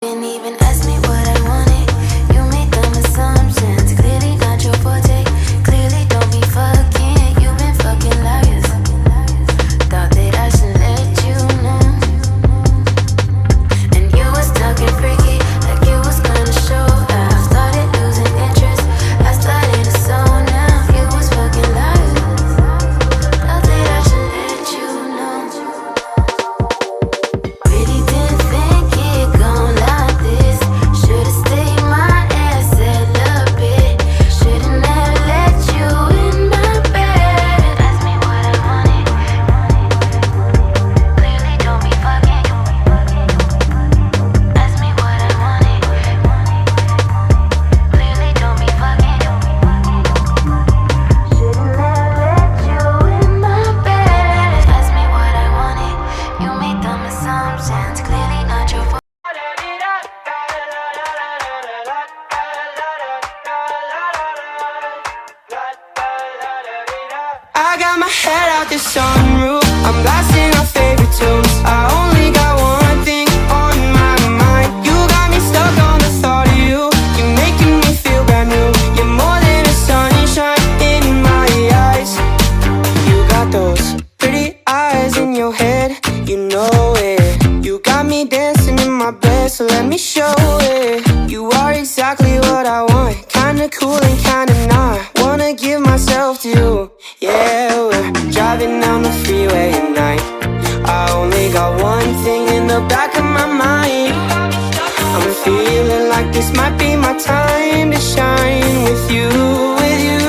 Didn't even ask me what I wanted. You made dumb assumptions. Clearly not your forte. Clearly don't be fucking. You've been fucking liars. Thought that I should let you know. And you was talking freaky, like you was gonna show. I started losing interest. I started to zone out. You was fucking liars. Thought that I should let you know. Really didn't think it gon' like this. Should've stayed my ass celibate. Should've never let you in my bed. Ask me what I wanted. Clearly don't be fucking. Ask me what I wanted. Clearly don't be fucking. Should've never let you in my bed. Ask me what I wanted. You made dumb assumptions. Clearly not your fault. I got my head out the sunroof. I'm blasting our favorite tunes. I only got one thing on my mind. You got me stuck on the thought of you. You're making me feel brand new. You're more than a sunshine in my eyes. You got those pretty eyes in your head. You know it. You got me dancing in my bed, so let me show it. You are exactly what I want. Kinda cool and kinda not. Wanna give myself to you. Yeah, we're driving down the freeway at night. I only got one thing in the back of my mind. I'm feeling like this might be my time to shine with you, with you,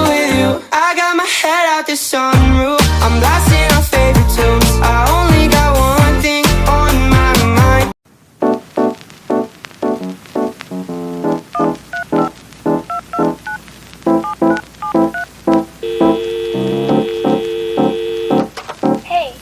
with you. I got my head out the sunroof. I'm blasting our favorite tunes. I only got one thing on my mind. Hey.